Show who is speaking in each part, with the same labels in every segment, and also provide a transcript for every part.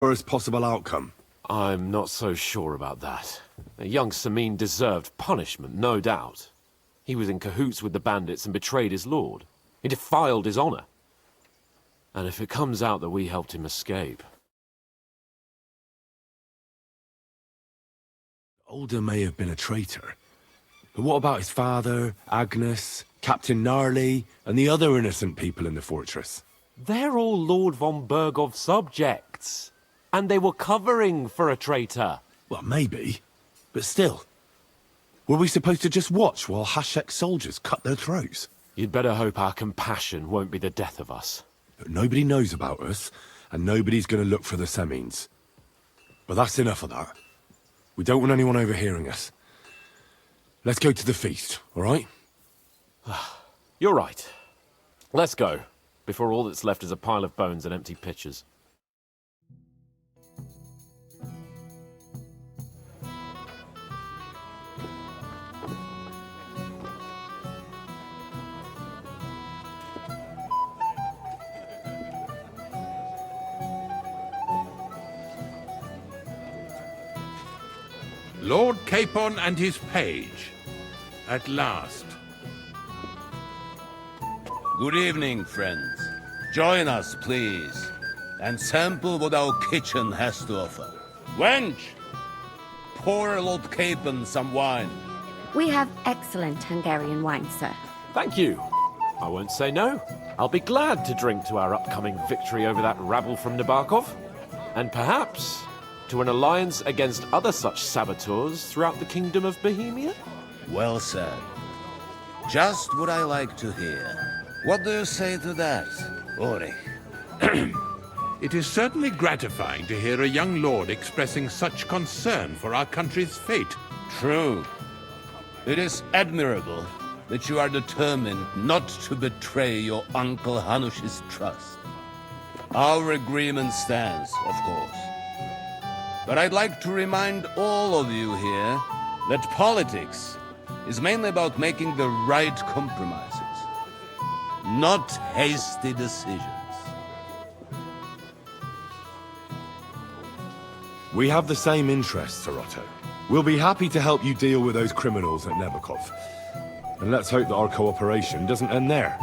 Speaker 1: Worst possible outcome.
Speaker 2: I'm not so sure about that. The young Samin deserved punishment, no doubt. He was in cahoots with the bandits and betrayed his lord. He defiled his honor. And if it comes out that we helped him escape...
Speaker 1: Alder may have been a traitor. But what about his father, Agnes, Captain Gnarly, and the other innocent people in the fortress?
Speaker 2: They're all Lord von Bergov's subjects. And they were covering for a traitor.
Speaker 1: Well, maybe. But still. Were we supposed to just watch while Hashek's soldiers cut their throats?
Speaker 2: You'd better hope our compassion won't be the death of us.
Speaker 1: But nobody knows about us, and nobody's gonna look for the Semines. But that's enough of that. We don't want anyone overhearing us. Let's go to the feast, all right?
Speaker 2: You're right. Let's go, before all that's left is a pile of bones and empty pitchers.
Speaker 3: Lord Capon and his page. At last.
Speaker 4: Good evening, friends. Join us, please, and sample what our kitchen has to offer. Wench, pour Lord Capon some wine.
Speaker 5: We have excellent Hungarian wine, sir.
Speaker 2: Thank you. I won't say no. I'll be glad to drink to our upcoming victory over that rabble from Nabokov. And perhaps to an alliance against other such saboteurs throughout the Kingdom of Bohemia?
Speaker 4: Well said. Just what I like to hear. What do you say to that, Ori?
Speaker 3: It is certainly gratifying to hear a young lord expressing such concern for our country's fate.
Speaker 4: True. It is admirable that you are determined not to betray your Uncle Hanush's trust. Our agreement stands, of course. But I'd like to remind all of you here that politics is mainly about making the right compromises, not hasty decisions.
Speaker 1: We have the same interests, Sir Otto. We'll be happy to help you deal with those criminals at Nebokov. And let's hope that our cooperation doesn't end there.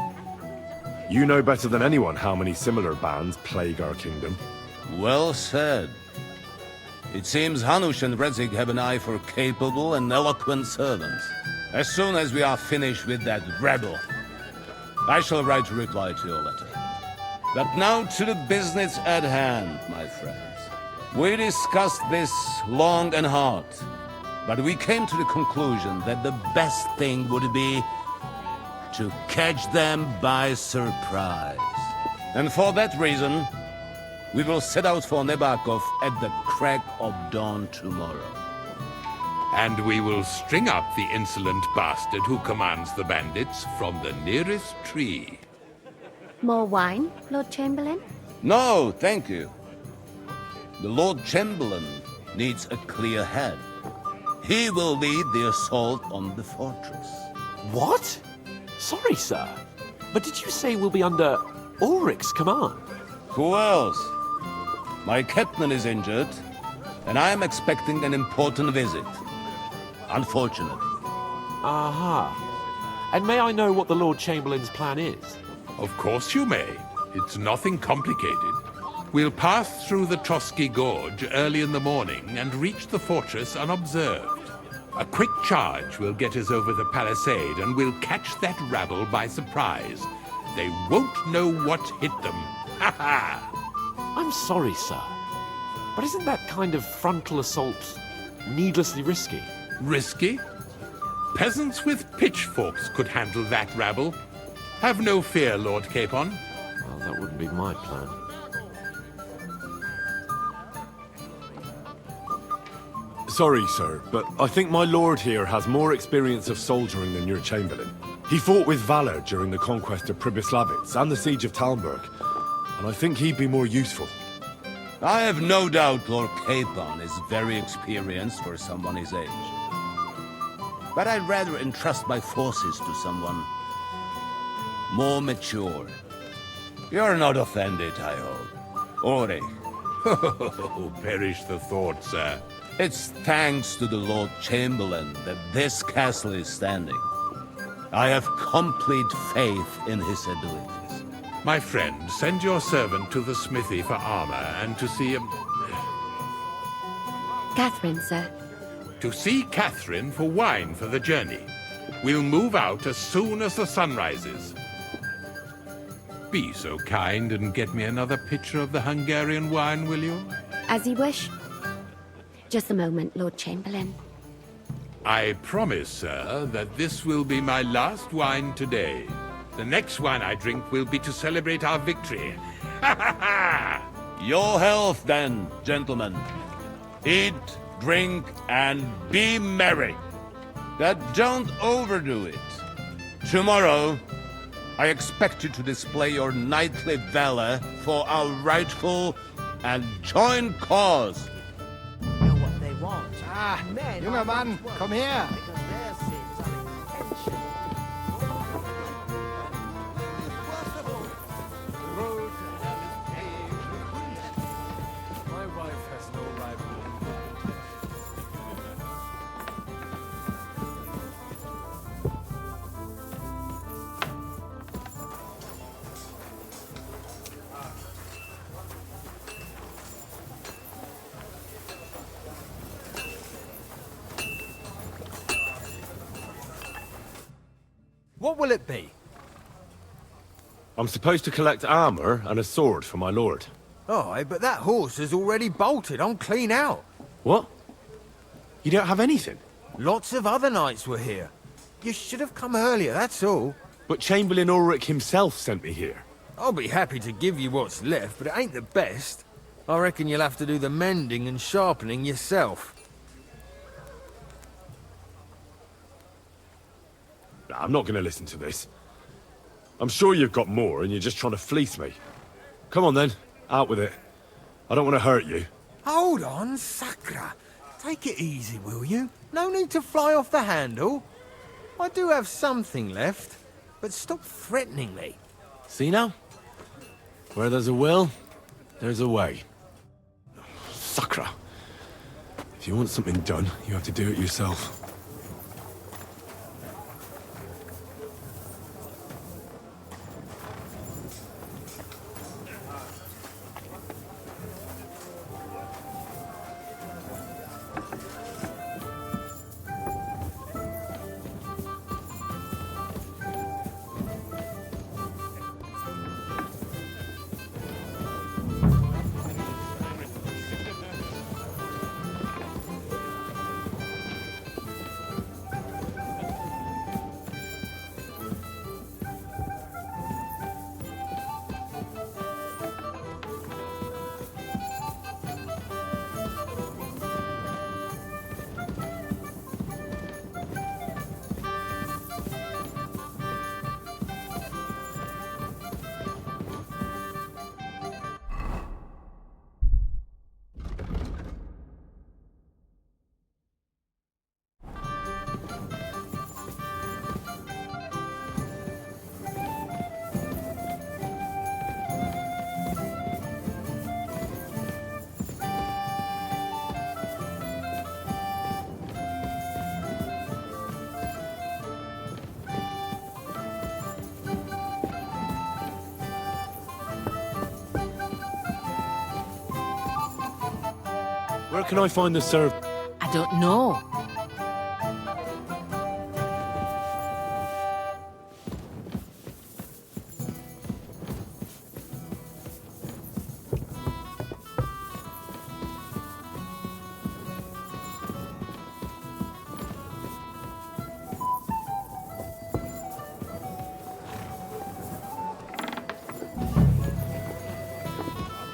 Speaker 1: You know better than anyone how many similar bands plague our kingdom.
Speaker 4: Well said. It seems Hanush and Rezig have an eye for capable and eloquent servants. As soon as we are finished with that rebel, I shall write a reply to your letter. But now to the business at hand, my friends. We discussed this long and hard, but we came to the conclusion that the best thing would be to catch them by surprise. And for that reason, we will set out for Nebakov at the crack of dawn tomorrow.
Speaker 3: And we will string up the insolent bastard who commands the bandits from the nearest tree.
Speaker 5: More wine, Lord Chamberlain?
Speaker 4: No, thank you. The Lord Chamberlain needs a clear head. He will lead the assault on the fortress.
Speaker 2: What? Sorry, sir. But did you say we'll be under Ulrich's command?
Speaker 4: Who else? My captain is injured, and I am expecting an important visit. Unfortunately.
Speaker 2: Aha. And may I know what the Lord Chamberlain's plan is?
Speaker 3: Of course you may. It's nothing complicated. We'll pass through the Trotsky Gorge early in the morning and reach the fortress unobserved. A quick charge will get us over the palisade, and we'll catch that rabble by surprise. They won't know what hit them. Ha ha!
Speaker 2: I'm sorry, sir. But isn't that kind of frontal assault needlessly risky?
Speaker 3: Risky? Peasants with pitchforks could handle that rabble. Have no fear, Lord Capon.
Speaker 2: Well, that wouldn't be my plan.
Speaker 1: Sorry, sir, but I think my lord here has more experience of soldiering than your Chamberlain. He fought with valor during the conquest of Pribyslavitz and the siege of Talmberg, and I think he'd be more useful.
Speaker 4: I have no doubt Lord Capon is very experienced for someone his age. But I'd rather entrust my forces to someone more mature. You're not offended, I hope. Ori,
Speaker 3: Oh, perish the thought, sir.
Speaker 4: It's thanks to the Lord Chamberlain that this castle is standing. I have complete faith in his abilities.
Speaker 3: My friend, send your servant to the smithy for armor and to see
Speaker 5: Catherine, sir.
Speaker 3: To see Catherine for wine for the journey. We'll move out as soon as the sun rises. Be so kind and get me another pitcher of the Hungarian wine, will you?
Speaker 5: As you wish. Just a moment, Lord Chamberlain.
Speaker 3: I promise, sir, that this will be my last wine today. The next wine I drink will be to celebrate our victory. Ha ha ha!
Speaker 4: Your health, then, gentlemen. Eat, drink, and be merry. But don't overdo it. Tomorrow, I expect you to display your knightly valor for our rightful and joint cause.
Speaker 6: Know what they want.
Speaker 7: Ah,
Speaker 6: Men
Speaker 7: junger
Speaker 6: are
Speaker 7: Mann,
Speaker 6: not
Speaker 7: komm her.
Speaker 6: because their sins are intentional.
Speaker 2: My wife has no rival.
Speaker 7: What will it be?
Speaker 1: I'm supposed to collect armor and a sword for my lord.
Speaker 7: Oh, but that horse is already bolted. I'm clean out.
Speaker 1: What? You don't have anything?
Speaker 7: Lots of other knights were here. You should have come earlier, that's all.
Speaker 1: But Chamberlain Ulrich himself sent me here.
Speaker 7: I'll be happy to give you what's left, but it ain't the best. I reckon you'll have to do the mending and sharpening yourself.
Speaker 1: Nah, I'm not going to listen to this. I'm sure you've got more and you're just trying to fleece me. Come on then, out with it. I don't want to hurt you.
Speaker 7: Hold on, Sakra. Take it easy, will you? No need to fly off the handle. I do have something left, but stop threatening me.
Speaker 1: See now? Where there's a will, there's a way. Sakra. If you want something done, you have to do it yourself. Where can I find the serv...
Speaker 6: I don't know.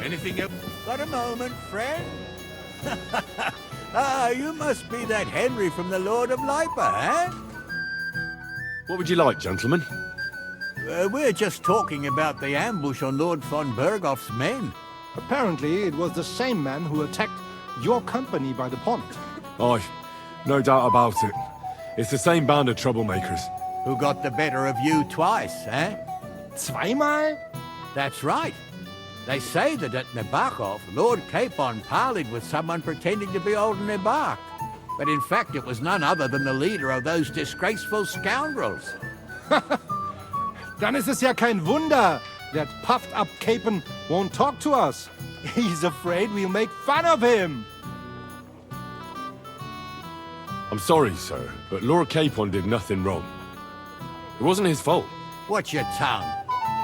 Speaker 3: Anything else?
Speaker 8: Got a moment, friend? Ah, you must be that Henry from the Lord of Lipa, eh?
Speaker 1: What would you like, gentlemen?
Speaker 8: We're just talking about the ambush on Lord von Bergoff's men.
Speaker 9: Apparently, it was the same man who attacked your company by the pond.
Speaker 1: Aye, no doubt about it. It's the same band of troublemakers.
Speaker 8: Who got the better of you twice, eh?
Speaker 9: Zweimal?
Speaker 8: That's right. They say that at Nabokov, Lord Capon parleyed with someone pretending to be old Nabok. But in fact, it was none other than the leader of those disgraceful scoundrels.
Speaker 9: Dann ist es ja kein Wunder that puffed-up Capon won't talk to us. He's afraid we'll make fun of him.
Speaker 1: I'm sorry, sir, but Lord Capon did nothing wrong. It wasn't his fault.
Speaker 8: Watch your tongue.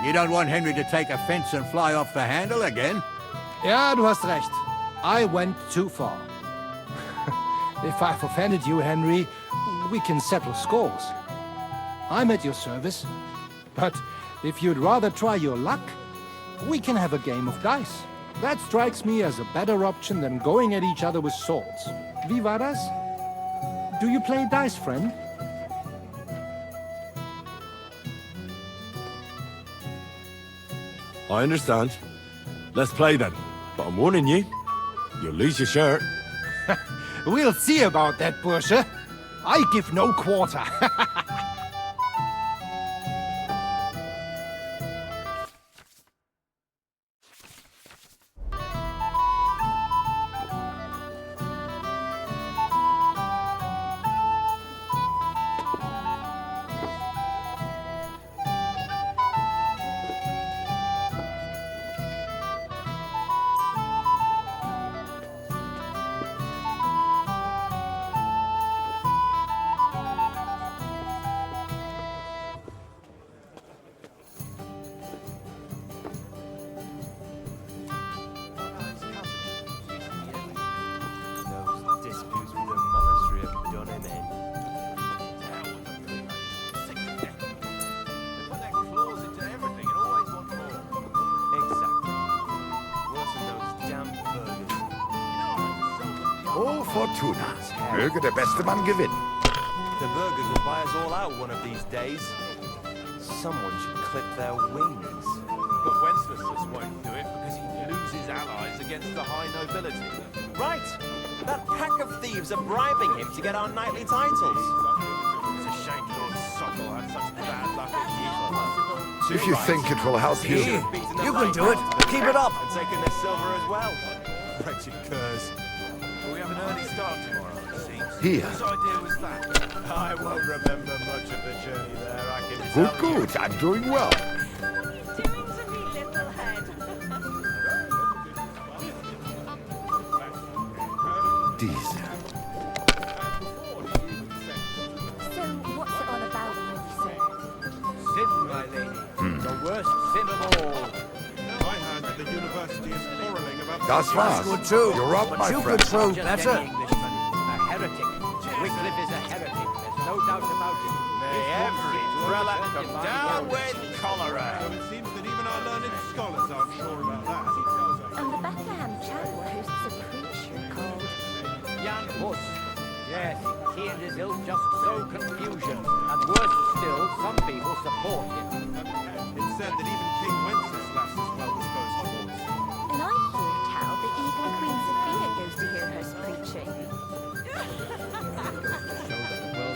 Speaker 8: You don't want Henry to take offense and fly off the handle again?
Speaker 9: Ja, du hast recht. I went too far. If I've offended you, Henry, we can settle scores. I'm at your service. But if you'd rather try your luck, we can have a game of dice. That strikes me as a better option than going at each other with swords. Wie war das? Do you play dice, friend?
Speaker 1: I understand. Let's play then. But I'm warning you, you'll lose your shirt.
Speaker 9: We'll see about that, Bursche. I give no quarter.
Speaker 10: All Fortuna. Möge der beste Mann gewinnen.
Speaker 11: The burgers will buy us all out one of these days. Someone should clip their wings. But Wenceslas won't do it because he loses allies against the high nobility. Right! That pack of thieves are bribing him to get our knightly titles. It's a shame Lord Sokol had such bad luck at Ypres.
Speaker 10: If you think it will help you.
Speaker 11: You can do it. Keep it up. And taking their silver as well. Wretched curs. We have an early start tomorrow, it seems.
Speaker 10: Here.
Speaker 11: Whose idea was that? I won't remember much of the journey there, I can
Speaker 10: Good,
Speaker 11: tell you.
Speaker 10: good. I'm doing well. Diese.
Speaker 5: So, what's it all about, sir?
Speaker 11: Sin, my lady. The worst sin of all.
Speaker 12: I heard that the university is quarreling about
Speaker 10: Das war's.
Speaker 11: good too.
Speaker 10: You're up, my
Speaker 11: you
Speaker 10: friend.
Speaker 11: could prove better. A heretic. Wycliffe is a heretic. There's no doubt about it. May every prelate come down with cholera.
Speaker 12: It seems that even our learned scholars aren't sure about that.
Speaker 5: And the Bethlehem Chapel hosts a preacher called...
Speaker 11: Jan Hus. Yes, he and his ilk just sow confusion. And worse still, some people support him.
Speaker 12: It's said that even King Wenceslas is well disposed towards.
Speaker 5: And I hear tell that even Queen Sophia goes to hear her preaching.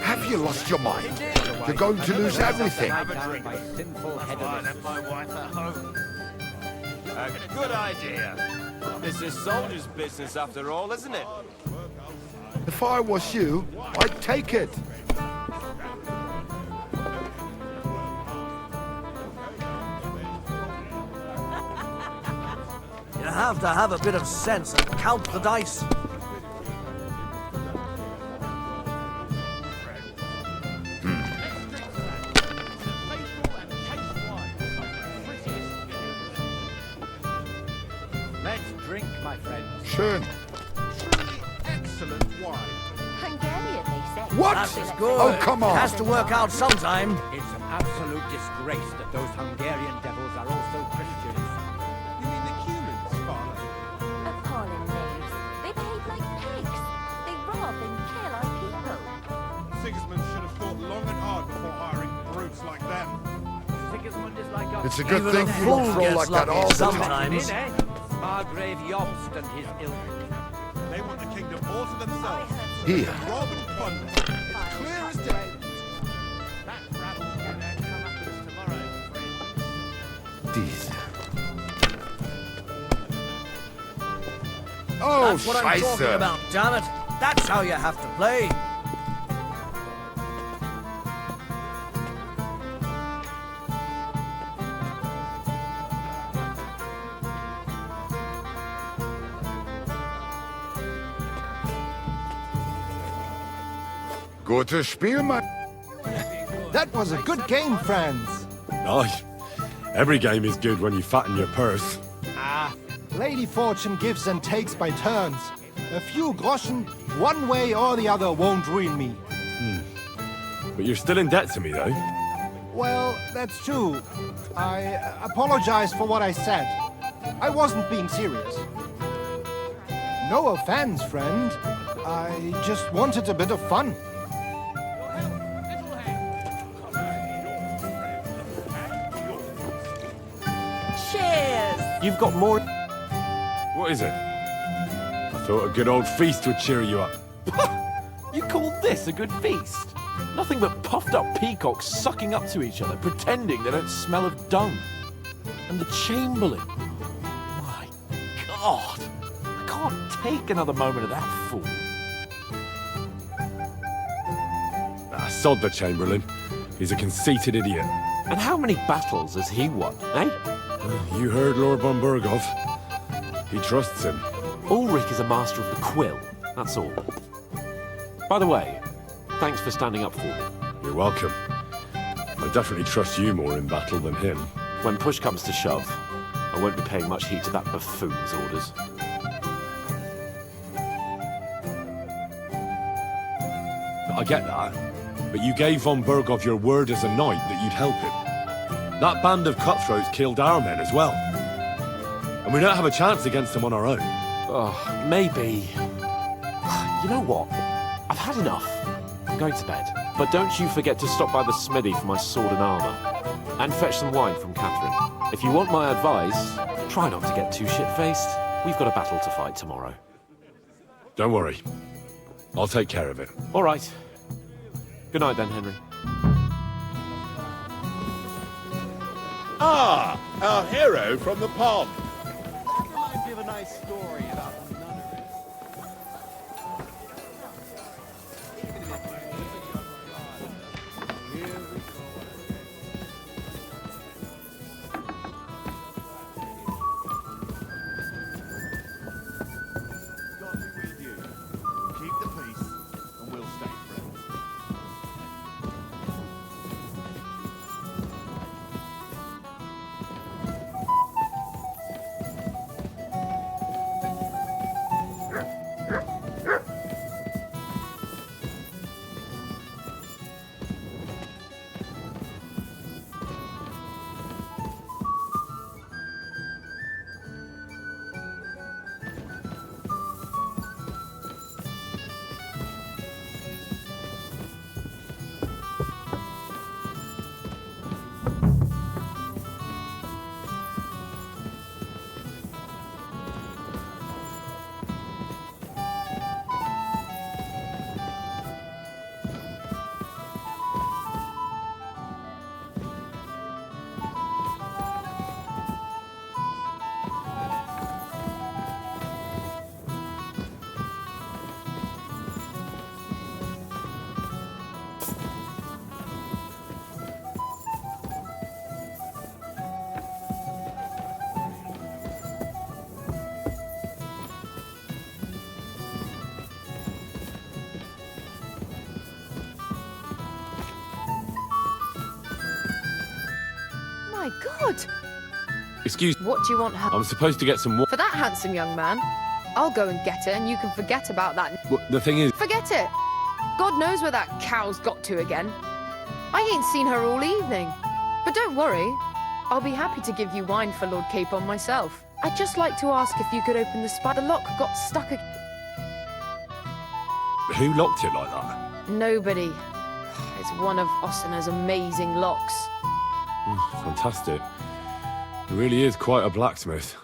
Speaker 10: Have you lost your mind? You're going to lose everything.
Speaker 11: By sinful headedness. My wife at home. A good idea. This is soldiers' business after all, isn't it?
Speaker 10: If I was you, I'd take it.
Speaker 11: You have to have a bit of sense and count the dice. Let's drink, my friends.
Speaker 10: Schön.
Speaker 12: Truly excellent wine.
Speaker 5: Hungarian, they say.
Speaker 10: What?
Speaker 11: That is good.
Speaker 10: Oh, come on.
Speaker 11: Has to work out sometime. It's an absolute disgrace that those Hungarian devils are also Christians.
Speaker 12: You mean the humans, Father?
Speaker 5: Appalling knaves. They behave like pigs. They rob and kill our people.
Speaker 12: Sigismund should have thought long and hard before hiring brutes like them.
Speaker 11: Sigismund is like a...
Speaker 10: It's a good thing you don't throw like that all the time.
Speaker 11: Sometimes. Margrave Jobst and his ilk.
Speaker 12: They want the kingdom all to themselves.
Speaker 10: Here.
Speaker 12: Rob and plunder. It's clear as day.
Speaker 11: That rabble can then come after us tomorrow, friends.
Speaker 10: Diese. Oh,
Speaker 6: That's what I'm talking
Speaker 10: Scheiße.
Speaker 6: about, damn it. That's how you have to play.
Speaker 10: Gutes Spiel, mein...
Speaker 9: That was a good game, friends.
Speaker 1: Aye. Every game is good when you fatten your purse.
Speaker 9: Ah, Lady Fortune gives and takes by turns. A few groschen, one way or the other, won't ruin me.
Speaker 1: But you're still in debt to me, though.
Speaker 9: Well, that's true. I apologize for what I said. I wasn't being serious. No offense, friend. I just wanted a bit of fun.
Speaker 5: Cheers!
Speaker 2: You've got more...
Speaker 1: What is it? I thought a good old feast would cheer you up.
Speaker 2: You call this a good feast? Nothing but puffed up peacocks sucking up to each other, pretending they don't smell of dung. And the Chamberlain. My God. I can't take another moment of that fool.
Speaker 1: Sod the Chamberlain. He's a conceited idiot.
Speaker 2: And how many battles has he won, eh?
Speaker 1: You heard Lord von Burgov. He trusts him.
Speaker 2: Ulrich is a master of the quill, that's all. By the way, thanks for standing up for me.
Speaker 1: You're welcome. I definitely trust you more in battle than him.
Speaker 2: When push comes to shove, I won't be paying much heed to that buffoon's orders.
Speaker 1: I get that. But you gave von Burgov your word as a knight that you'd help him. That band of cutthroats killed our men as well. And we don't have a chance against them on our own.
Speaker 2: Oh, maybe. You know what? I've had enough. I'm going to bed. But don't you forget to stop by the smithy for my sword and armor. And fetch some wine from Catherine. If you want my advice, try not to get too shit-faced. We've got a battle to fight tomorrow.
Speaker 1: Don't worry. I'll take care of it.
Speaker 2: All right. Good night then, Henry.
Speaker 12: Ah, our hero from the pond.
Speaker 11: That reminds me of a nice story about a nunnery. God be with you. Keep the peace, and we'll stay friends.
Speaker 13: My God!
Speaker 1: Excuse me.
Speaker 13: What do you want her
Speaker 1: I'm supposed to get some
Speaker 13: for that handsome young man? I'll go and get it, and you can forget about that.
Speaker 1: The thing is...
Speaker 13: Forget it! God knows where that cow's got to again. I ain't seen her all evening. But don't worry, I'll be happy to give you wine for Lord Capon myself. I'd just like to ask if you could open the spy. The lock got stuck again.
Speaker 1: Who locked it like that?
Speaker 13: Nobody. It's one of Ossina's amazing locks.
Speaker 1: Fantastic. He really is quite a blacksmith.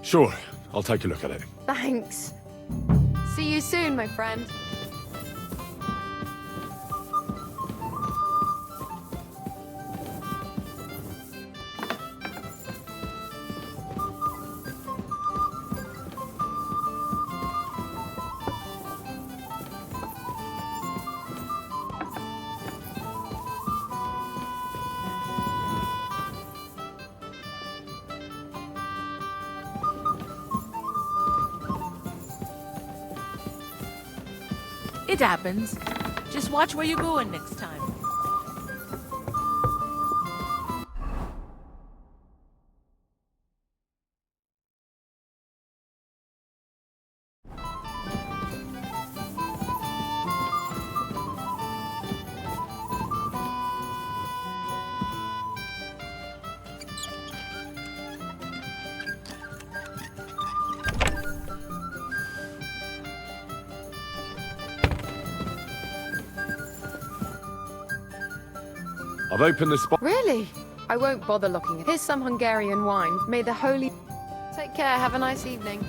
Speaker 1: Sure, I'll take a look at it.
Speaker 13: Thanks. See you soon, my friend.
Speaker 14: It happens. Just watch where you're going next time.
Speaker 1: I've opened the spot.
Speaker 13: Really? I won't bother looking. Here's some Hungarian wine. May the holy... Take care. Have a nice evening.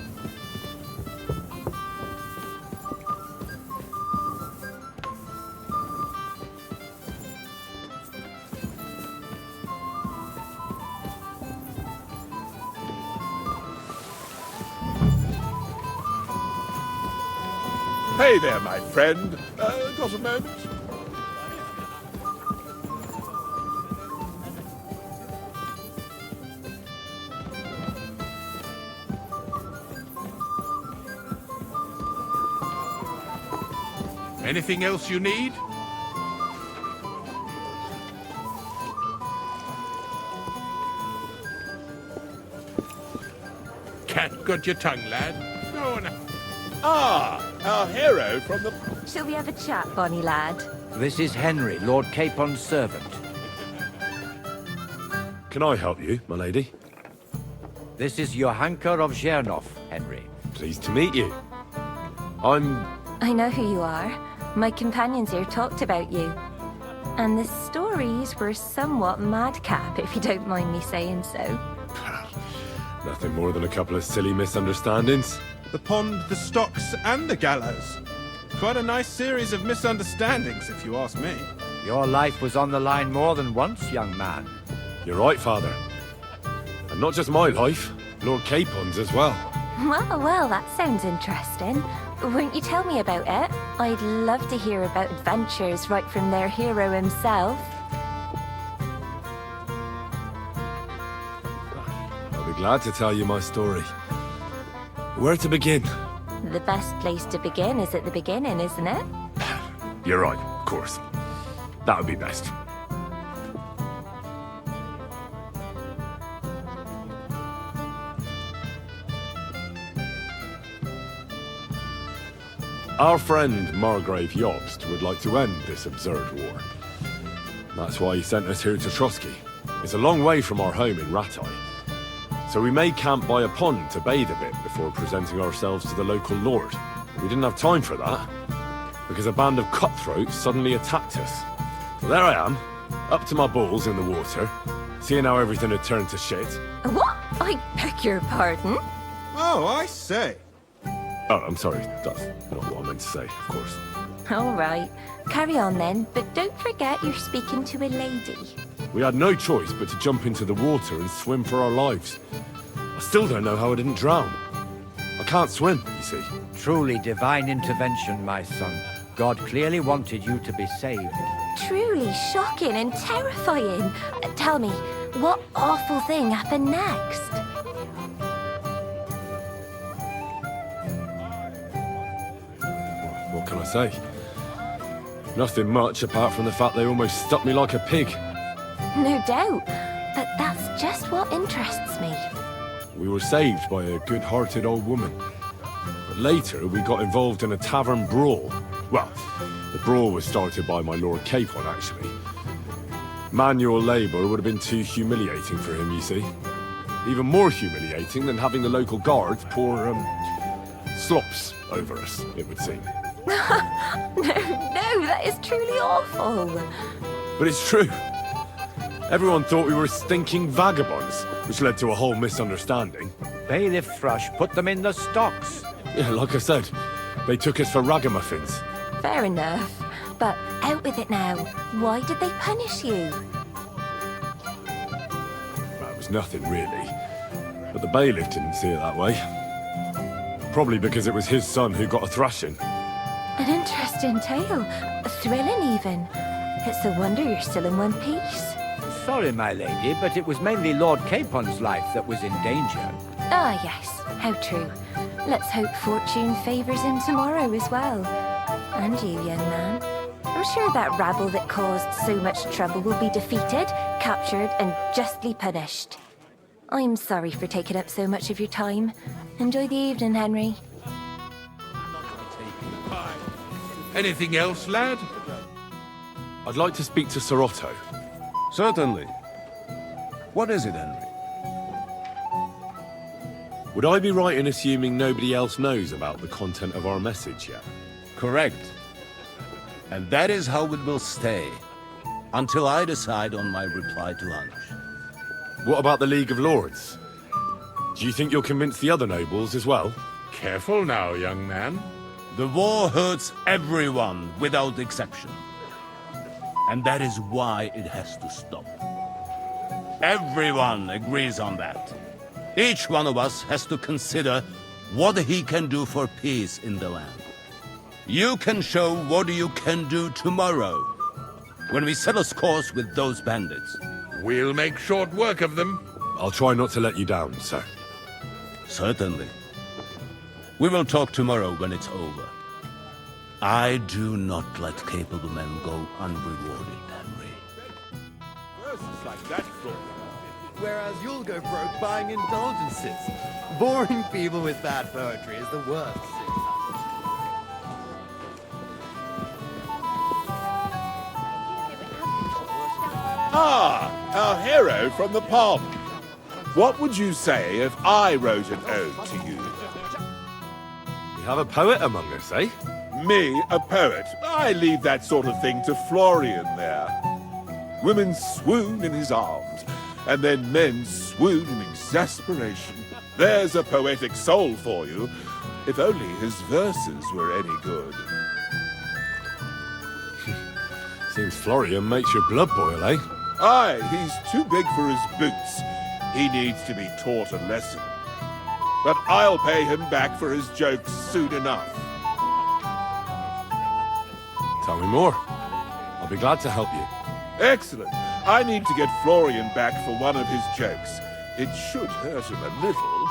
Speaker 12: Hey there, my friend. Got a moment?
Speaker 3: Anything else you need? Cat got your tongue, lad. Go on.
Speaker 12: Ah, our hero from the...
Speaker 5: Shall we have a chat, bonny lad?
Speaker 6: This is Henry, Lord Capon's servant.
Speaker 1: Can I help you, my lady?
Speaker 6: This is Johanka of Zhernov, Henry.
Speaker 1: Pleased to meet you.
Speaker 5: I know who you are. My companions here talked about you. And the stories were somewhat madcap, if you don't mind me saying so.
Speaker 1: Nothing more than a couple of silly misunderstandings.
Speaker 12: The pond, the stocks, and the gallows. Quite a nice series of misunderstandings, if you ask me.
Speaker 6: Your life was on the line more than once, young man.
Speaker 1: You're right, Father. And not just my life, Lord Capon's as well.
Speaker 5: Well, that sounds interesting. Won't you tell me about it? I'd love to hear about adventures right from their hero himself.
Speaker 1: I'll be glad to tell you my story. Where to begin?
Speaker 5: The best place to begin is at the beginning, isn't it?
Speaker 1: You're right, of course. That would be best. Our friend Margrave Jobst would like to end this absurd war. That's why he sent us here to Trotsky. It's a long way from our home in Ratai. So we made camp by a pond to bathe a bit before presenting ourselves to the local lord. We didn't have time for that, because a band of cutthroats suddenly attacked us. So there I am, up to my balls in the water, seeing how everything had turned to shit.
Speaker 5: What? I beg your pardon?
Speaker 12: Oh, I say.
Speaker 1: Oh, I'm sorry, that's not what I meant to say, of course.
Speaker 5: All right. Carry on then, but don't forget you're speaking to a lady.
Speaker 1: We had no choice but to jump into the water and swim for our lives. I still don't know how I didn't drown. I can't swim, you see.
Speaker 6: Truly divine intervention, my son. God clearly wanted you to be saved.
Speaker 5: Truly shocking and terrifying. Tell me, what awful thing happened next?
Speaker 1: What can I say? Nothing much apart from the fact they almost stuck me like a pig.
Speaker 5: No doubt, but that's just what interests me.
Speaker 1: We were saved by a good-hearted old woman. But later, we got involved in a tavern brawl. Well, the brawl was started by my Lord Capon, actually. Manual labour would have been too humiliating for him, you see. Even more humiliating than having the local guards pour, slops over us, it would seem.
Speaker 5: No, that is truly awful.
Speaker 1: But it's true. Everyone thought we were stinking vagabonds, which led to a whole misunderstanding.
Speaker 6: Bailiff Thrush put them in the stocks.
Speaker 1: Yeah, like I said, they took us for ragamuffins.
Speaker 5: Fair enough. But out with it now. Why did they punish you?
Speaker 1: That was nothing, really. But the bailiff didn't see it that way. Probably because it was his son who got a thrashing.
Speaker 5: An interesting tale. Thrilling, even. It's a wonder you're still in one piece.
Speaker 6: Sorry, my lady, but it was mainly Lord Capon's life that was in danger.
Speaker 5: Ah, yes. How true. Let's hope fortune favours him tomorrow as well. And you, young man. I'm sure that rabble that caused so much trouble will be defeated, captured, and justly punished. I'm sorry for taking up so much of your time. Enjoy the evening, Henry.
Speaker 3: Anything else, lad?
Speaker 1: I'd like to speak to Sir Otto.
Speaker 4: Certainly. What is it, Henry?
Speaker 1: Would I be right in assuming nobody else knows about the content of our message yet?
Speaker 4: Correct. And that is how it will stay, until I decide on my reply to Hanush.
Speaker 1: What about the League of Lords? Do you think you'll convince the other nobles as well?
Speaker 3: Careful now, young man.
Speaker 4: The war hurts everyone without exception. And that is why it has to stop. Everyone agrees on that. Each one of us has to consider what he can do for peace in the land. You can show what you can do tomorrow, when we settle scores with those bandits.
Speaker 3: We'll make short work of them.
Speaker 1: I'll try not to let you down, sir.
Speaker 4: Certainly. We will talk tomorrow when it's over. I do not let capable men go unrewarded, Henry.
Speaker 11: Verses like that, whereas you'll go broke buying indulgences. Boring people with bad poetry is the worst.
Speaker 15: Ah, our hero from the pond. What would you say if I wrote an ode to you?
Speaker 1: We have a poet among us, eh?
Speaker 15: Me, a poet? I leave that sort of thing to Florian there. Women swoon in his arms, and then men swoon in exasperation. There's a poetic soul for you, if only his verses were any good.
Speaker 1: Seems Florian makes your blood boil, eh?
Speaker 15: Aye, he's too big for his boots. He needs to be taught a lesson. But I'll pay him back for his jokes soon enough.
Speaker 1: Tell me more. I'll be glad to help you.
Speaker 15: Excellent. I need to get Florian back for one of his jokes. It should hurt him a little.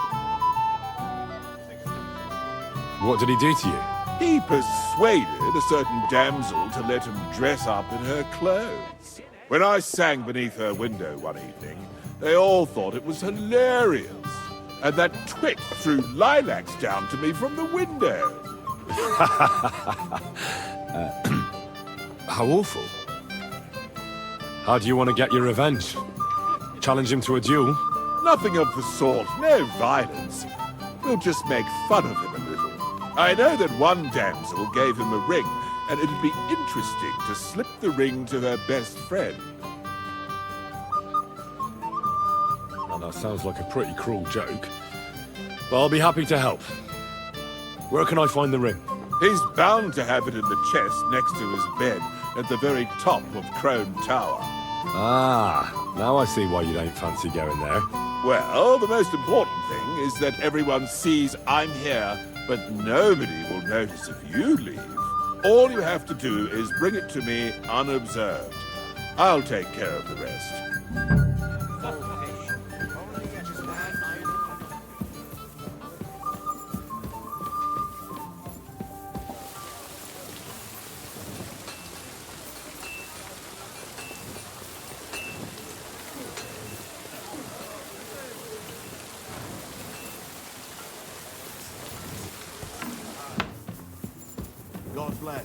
Speaker 1: What did he do to you?
Speaker 15: He persuaded a certain damsel to let him dress up in her clothes. When I sang beneath her window one evening, they all thought it was hilarious. And that twit threw lilacs down to me from the window.
Speaker 1: How awful. How do you want to get your revenge? Challenge him to a duel?
Speaker 15: Nothing of the sort. No violence. We'll just make fun of him a little. I know that one damsel gave him a ring, and it'd be interesting to slip the ring to her best friend.
Speaker 1: Well, that sounds like a pretty cruel joke. But I'll be happy to help. Where can I find the ring?
Speaker 15: He's bound to have it in the chest next to his bed at the very top of Crone Tower.
Speaker 1: Ah, now I see why you don't fancy going there.
Speaker 15: Well, the most important thing is that everyone sees I'm here, but nobody will notice if you leave. All you have to do is bring it to me unobserved. I'll take care of the rest.
Speaker 11: God bless.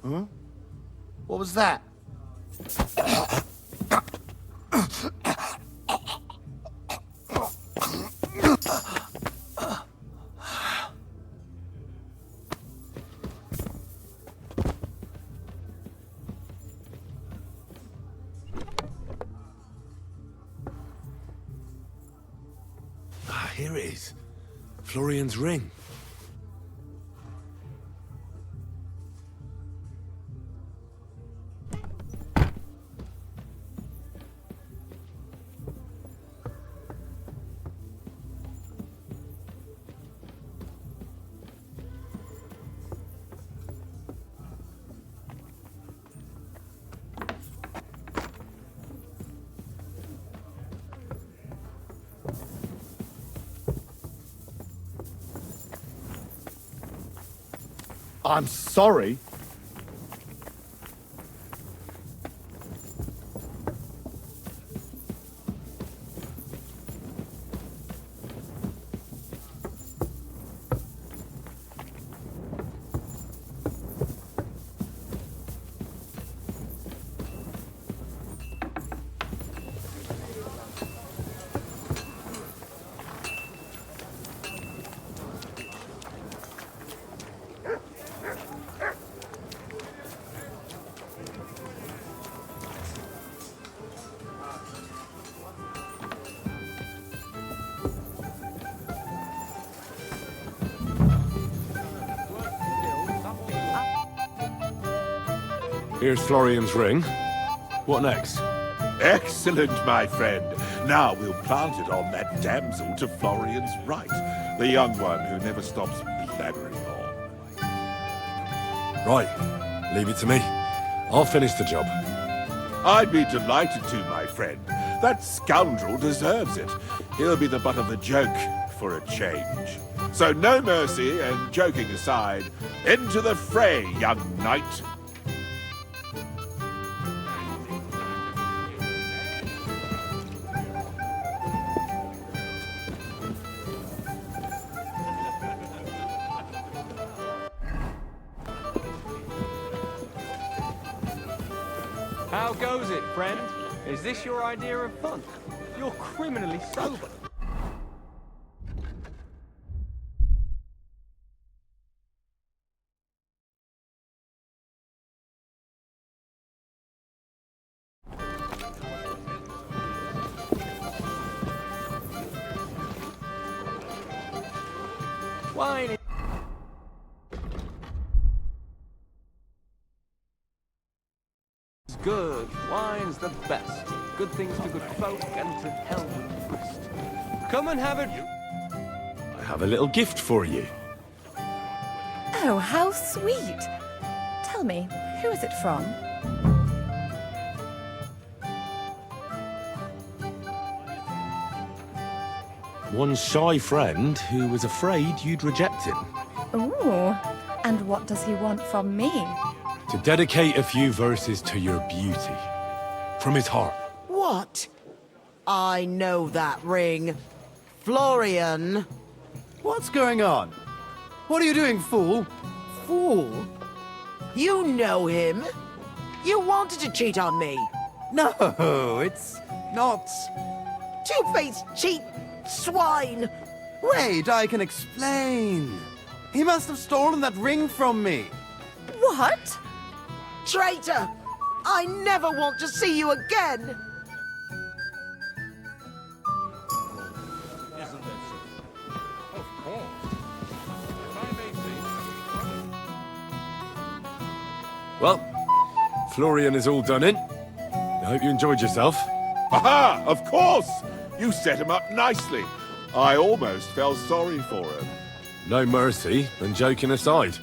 Speaker 7: Huh? What was that?
Speaker 1: Here it is. Florian's ring.
Speaker 10: I'm sorry.
Speaker 1: Here's Florian's ring. What next?
Speaker 15: Excellent, my friend. Now we'll plant it on that damsel to Florian's right, the young one who never stops blabbering on.
Speaker 1: Right. Leave it to me. I'll finish the job.
Speaker 15: I'd be delighted to, my friend. That scoundrel deserves it. He'll be the butt of the joke for a change. So no mercy, and joking aside, into the fray, young knight.
Speaker 11: How goes it, friend? Is this your idea of fun? You're criminally sober. Wine is good. Wine's the best. Good things to good folk and to hell with the rest. Come and have it.
Speaker 1: I have a little gift for you.
Speaker 16: Oh, how sweet. Tell me, who is it from?
Speaker 1: One shy friend who was afraid you'd reject him.
Speaker 16: Ooh, and what does he want from me?
Speaker 1: To dedicate a few verses to your beauty. From his heart.
Speaker 17: What? I know that ring. Florian.
Speaker 18: What's going on? What are you doing, fool?
Speaker 17: Fool? You know him. You wanted to cheat on me.
Speaker 18: No, it's not...
Speaker 17: Two-faced cheat swine.
Speaker 18: Wait, I can explain. He must have stolen that ring from me.
Speaker 17: What? Traitor! I never want to see you again!
Speaker 1: Well, Florian is all done in. I hope you enjoyed yourself.
Speaker 15: Aha! Of course! You set him up nicely. I almost felt sorry for him.
Speaker 1: No mercy, and joking aside.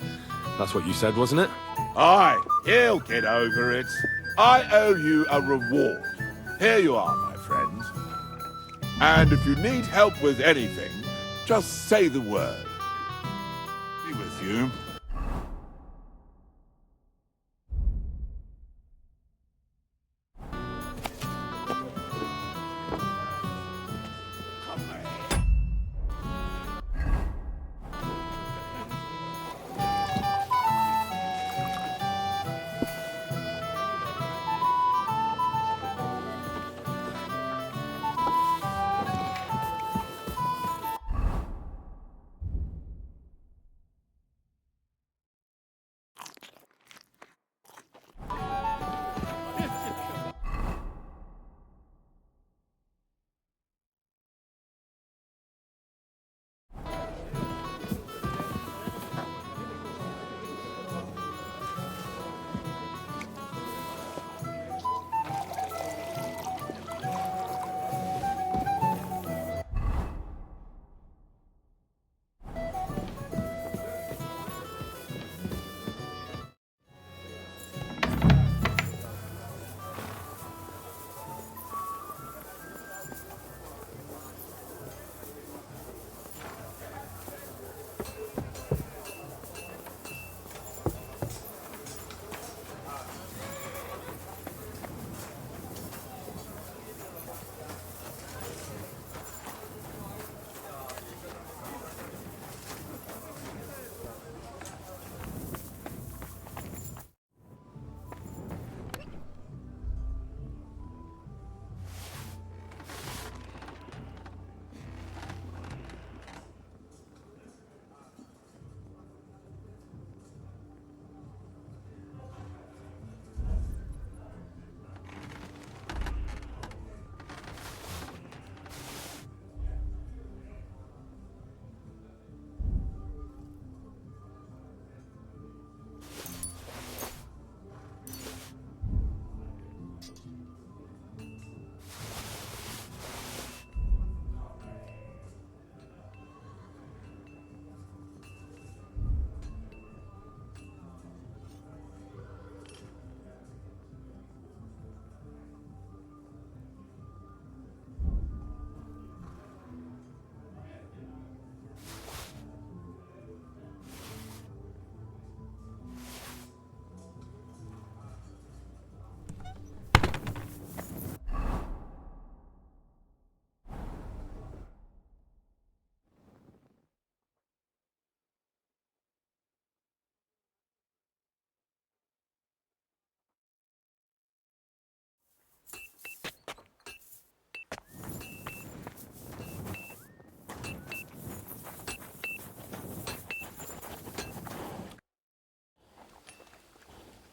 Speaker 1: That's what you said, wasn't it?
Speaker 15: Aye, he'll get over it. I owe you a reward. Here you are, my friend. And if you need help with anything, just say the word. Be with you.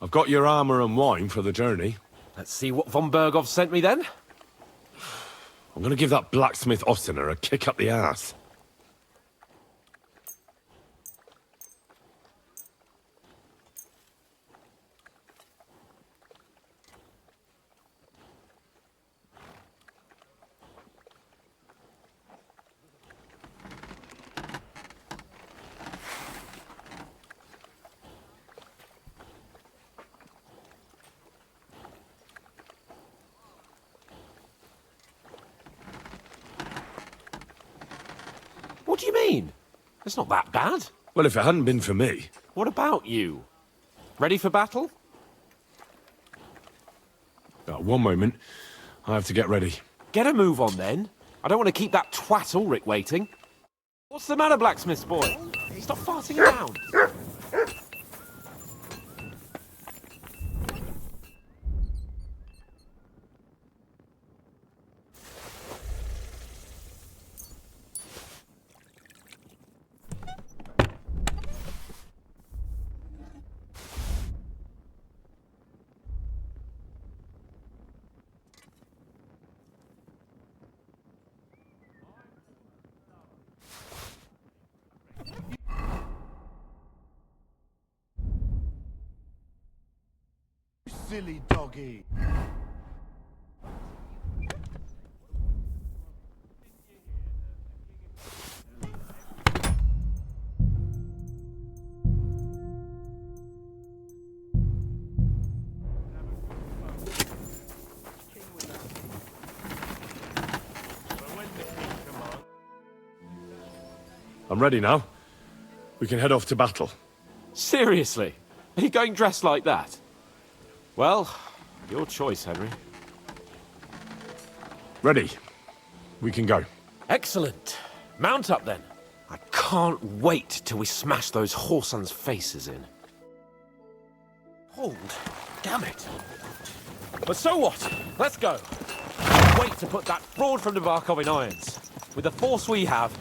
Speaker 1: I've got your armor and wine for the journey.
Speaker 2: Let's see what von Berghoff sent me then.
Speaker 1: I'm gonna give that blacksmith Ossiner a kick up the ass.
Speaker 2: What do you mean? It's not that bad.
Speaker 1: Well, if it hadn't been for me...
Speaker 2: What about you? Ready for battle?
Speaker 1: One moment. I have to get ready.
Speaker 2: Get a move on then. I don't want to keep that twat Ulrich waiting. What's the matter, blacksmith's boy? Stop farting around.
Speaker 10: Silly doggy.
Speaker 1: I'm ready now. We can head off to battle.
Speaker 2: Seriously? Are you going dressed like that? Well, your choice, Henry.
Speaker 1: Ready. We can go.
Speaker 2: Excellent. Mount up then. I can't wait till we smash those whoresons' faces in. Hold. Damn it. But so what? Let's go. Wait to put that fraud from Navarkov in irons. With the force we have,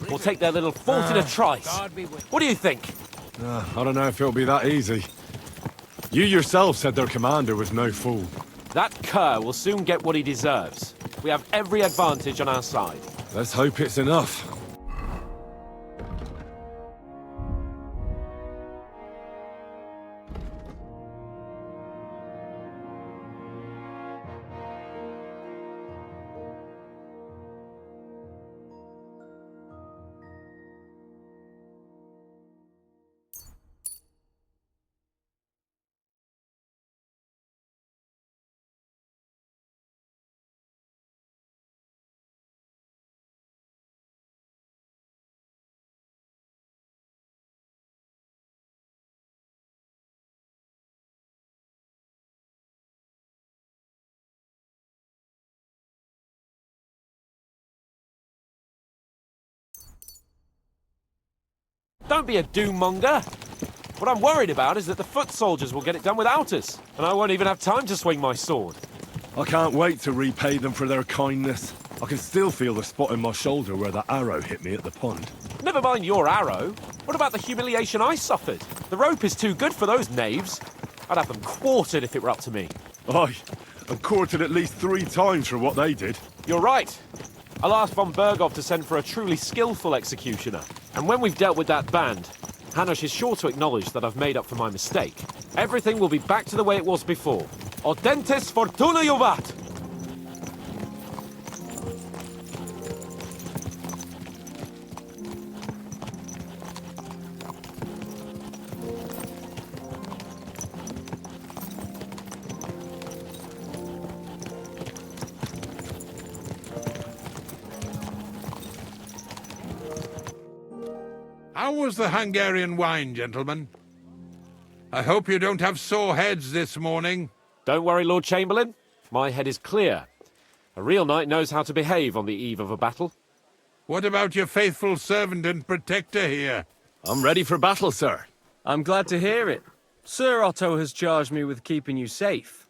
Speaker 2: we'll take their little fort in a trice. What do you think?
Speaker 1: I don't know if it'll be that easy. You yourself said their commander was no fool.
Speaker 2: That cur will soon get what he deserves. We have every advantage on our side.
Speaker 1: Let's hope it's enough.
Speaker 2: Don't be a doom-monger. What I'm worried about is that the foot soldiers will get it done without us, and I won't even have time to swing my sword.
Speaker 1: I can't wait to repay them for their kindness. I can still feel the spot in my shoulder where that arrow hit me at the pond.
Speaker 2: Never mind your arrow. What about the humiliation I suffered? The rope is too good for those knaves. I'd have them quartered if it were up to me.
Speaker 1: Aye, and quartered at least 3 times for what they did.
Speaker 2: You're right. I'll ask von Berghoff to send for a truly skillful executioner. And when we've dealt with that band, Hanush is sure to acknowledge that I've made up for my mistake. Everything will be back to the way it was before. Audentes fortuna juvat!
Speaker 3: How was the Hungarian wine, gentlemen? I hope you don't have sore heads this morning.
Speaker 2: Don't worry, Lord Chamberlain. My head is clear. A real knight knows how to behave on the eve of a battle.
Speaker 3: What about your faithful servant and protector here?
Speaker 1: I'm ready for battle, sir.
Speaker 19: I'm glad to hear it. Sir Otto has charged me with keeping you safe.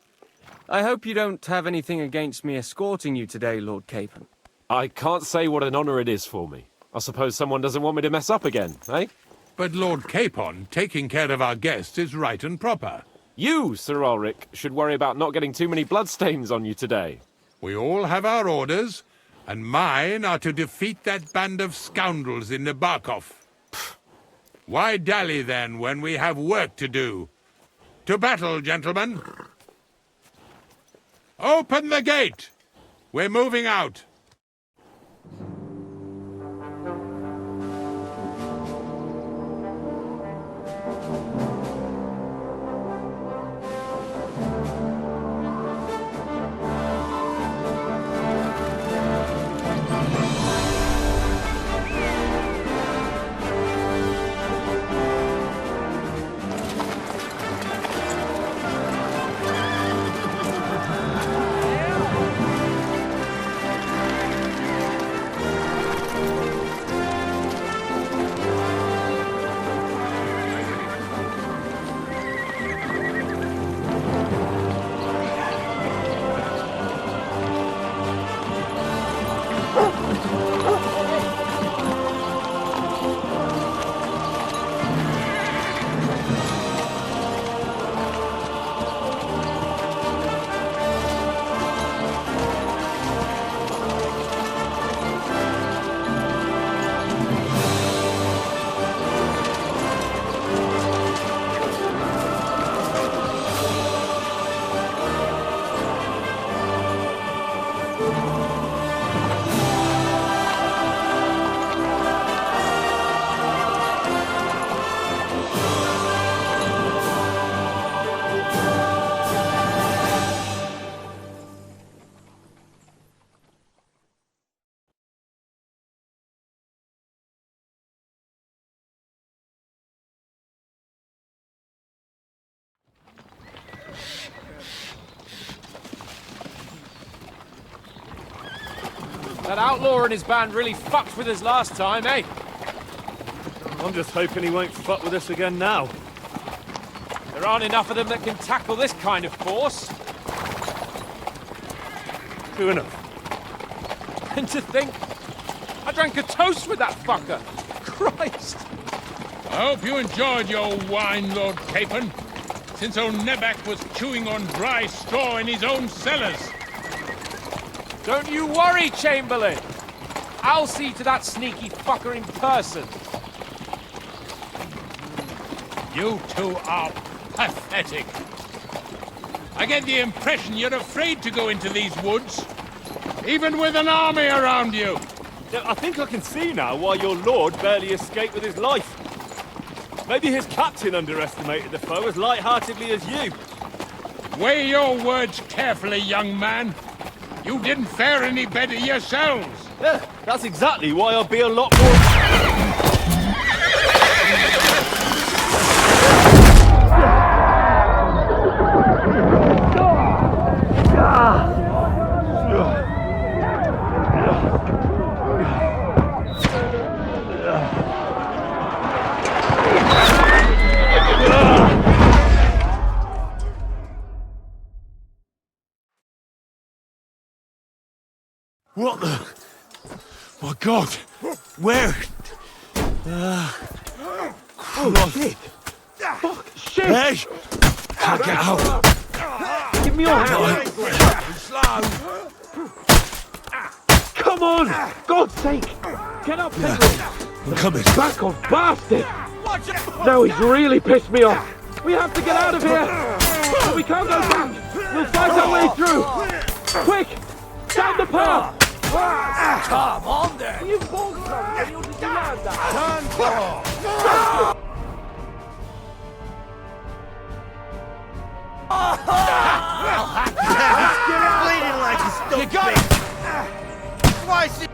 Speaker 19: I hope you don't have anything against me escorting you today, Lord Capon.
Speaker 2: I can't say what an honor it is for me. I suppose someone doesn't want me to mess up again, eh?
Speaker 3: But Lord Capon, taking care of our guests is right and proper.
Speaker 2: You, Sir Ulrich, should worry about not getting too many bloodstains on you today.
Speaker 3: We all have our orders, and mine are to defeat that band of scoundrels in Nebakov. Why dally, then, when we have work to do? To battle, gentlemen! Open the gate! We're moving out!
Speaker 2: That outlaw and his band really fucked with us last time, eh?
Speaker 20: I'm just hoping he won't fuck with us again now.
Speaker 2: There aren't enough of them that can tackle this kind of force.
Speaker 20: True enough.
Speaker 2: And to think, I drank a toast with that fucker. Christ!
Speaker 3: I hope you enjoyed your wine, Lord Capon, since old Nebak was chewing on dry straw in his own cellars.
Speaker 2: Don't you worry, Chamberlain. I'll see to that sneaky fucker in person.
Speaker 3: You two are pathetic. I get the impression you're afraid to go into these woods, even with an army around you.
Speaker 20: Yeah, I think I can see now why your lord barely escaped with his life. Maybe his captain underestimated the foe as light-heartedly as you.
Speaker 3: Weigh your words carefully, young man. You didn't fare any better yourselves.
Speaker 20: Yeah, that's exactly why I'll be a lot more...
Speaker 1: What the... My God! Where?
Speaker 20: Oh, shit! Fuck, shit!
Speaker 1: Hey! Can't get out!
Speaker 20: Give me your hand! Come on! God's sake! Get up, Henry!
Speaker 1: I'm coming.
Speaker 20: Back off, bastard! Now he's really pissed me off! We have to get out of here! But we can't go back! We'll fight our way through! Quick! Down the path!
Speaker 17: Come on then!
Speaker 20: Will you hold something? You'll just land that!
Speaker 17: Turn
Speaker 7: Bleeding like a stupid. You got it! Twice it!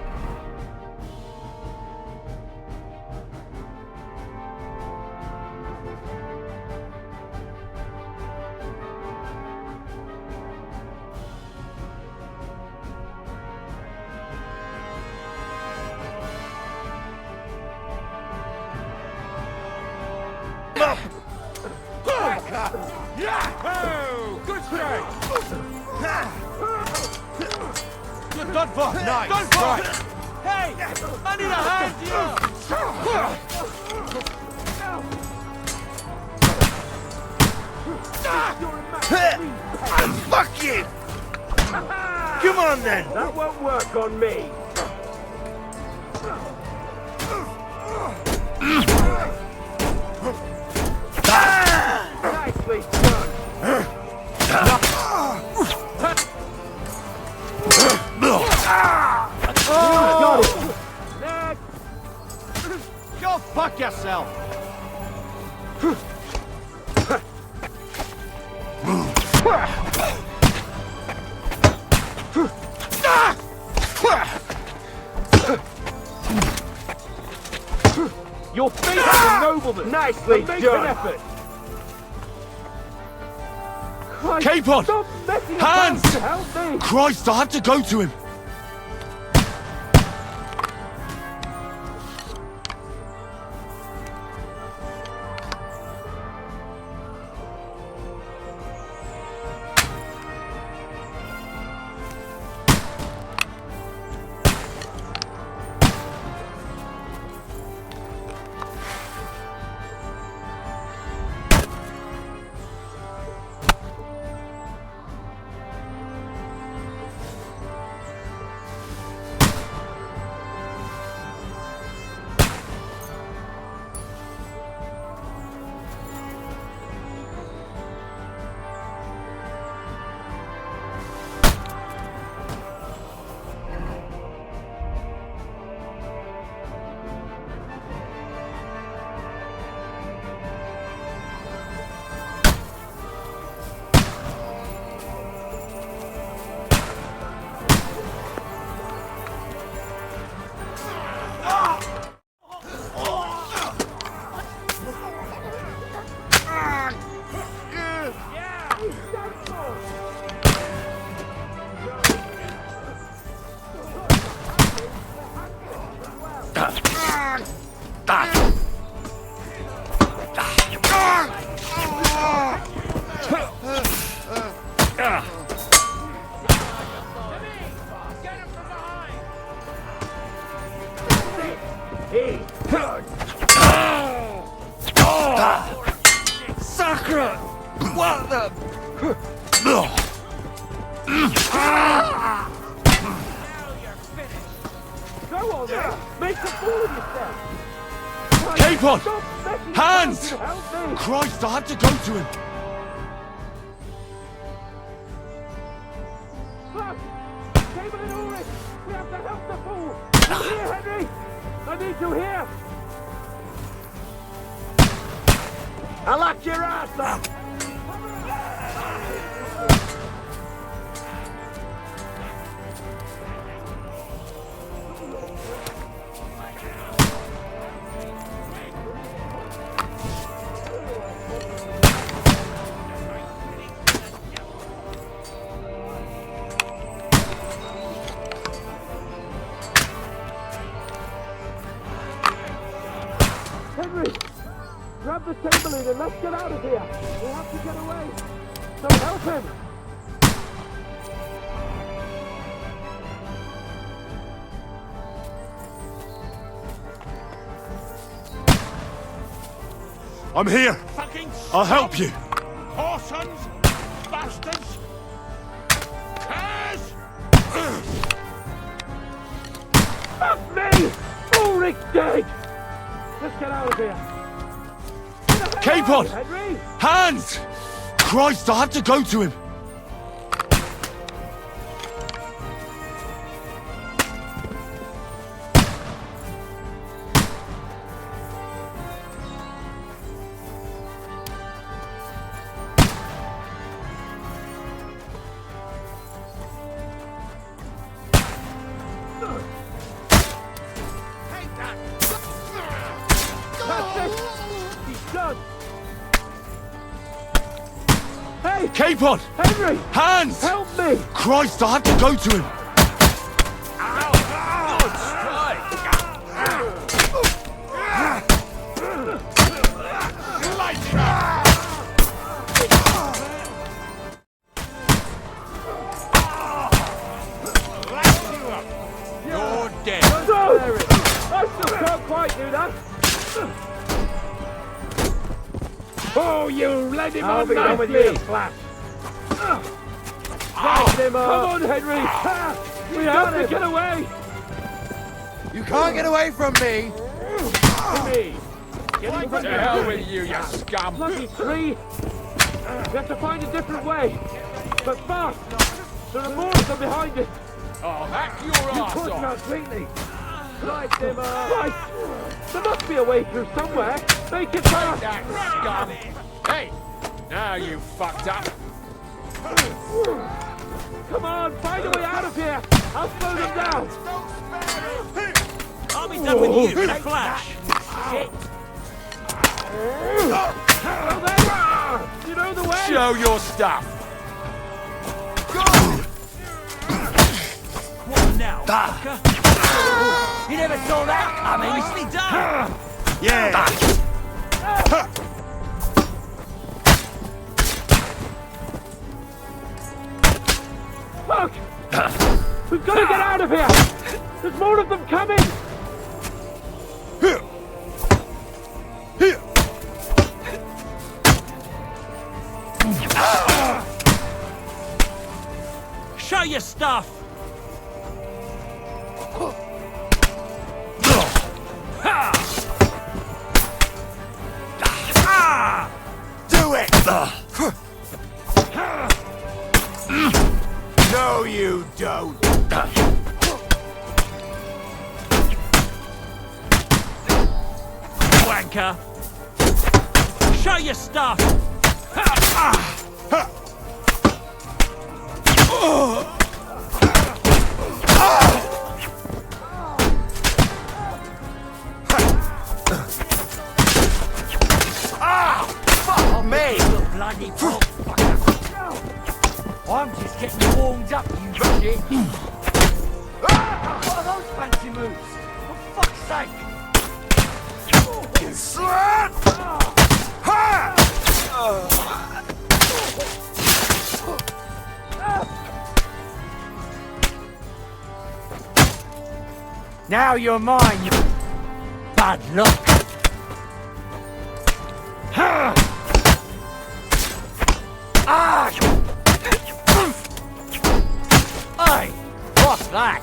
Speaker 17: Good strike!
Speaker 7: You're done for! Nice!
Speaker 17: Done for! Hey! I need a hand here!
Speaker 20: Fuck you! Come on then! That won't work on me! Nicely done! Got it! Next! Go fuck yourself! Your feet are a nobleman! Nicely done! Effort. Christ,
Speaker 1: Capon!
Speaker 20: Stop messing
Speaker 1: Hands!
Speaker 20: about to help me!
Speaker 1: Christ, I had to go to him!
Speaker 20: Sakra! What the? Go on then! Make a fool of yourself!
Speaker 1: Capon! Hands! Christ, I had to go to him!
Speaker 20: Look! Cable and Ulrich! We have to help the fool! Here, Henry! I need you here! I locked your ass up! Henry! Grab the Chamberlain and let's get out of here! We have to get away! So help him!
Speaker 1: I'm here! I'll help you!
Speaker 3: Whoresons! Bastards! Curs!
Speaker 20: Fuck me! Ulrich dead! Let's get out of here!
Speaker 1: Capon!
Speaker 20: Henry!
Speaker 1: Hands! Christ, I had to go to him!
Speaker 20: Hey!
Speaker 1: Capon!
Speaker 20: Henry!
Speaker 1: Hands!
Speaker 20: Help me!
Speaker 1: Christ, I had to go to him!
Speaker 3: You're dead.
Speaker 20: No! I still can't quite do that! Oh, you led him on nicely! Come on, Henry! We have to get away!
Speaker 7: You can't get away from me!
Speaker 20: Get to hell with you, you scum! Lucky tree! We have to find a different way! But fast! There are more of them behind us!
Speaker 11: Oh, hack your ass
Speaker 20: You're pushing
Speaker 11: off!
Speaker 20: us completely! Right, Dimmer! Right! There must be a way through somewhere! Make it fast!
Speaker 11: That scum! Hey! Now you fucked up!
Speaker 20: Come on, find a way out of here! I'll slow them down!
Speaker 11: I'll be done with you in a flash!
Speaker 20: Shit! Oh, there you are! You know the way!
Speaker 11: Show your stuff! What now, fucker? You never saw that coming! Nicely done!
Speaker 10: Yeah!
Speaker 20: Fuck! We've got to get out of here! There's more of them coming!
Speaker 11: Show your stuff!
Speaker 10: Do it! No, you don't!
Speaker 11: Wanker! Show your stuff!
Speaker 10: Fuck me!
Speaker 11: You bloody punk fucker! I'm just getting warmed up, you shit! What are those fancy moves? For fuck's sake!
Speaker 10: You slut! Ha!
Speaker 11: Now you're mine, you bad luck! Hey! What's that?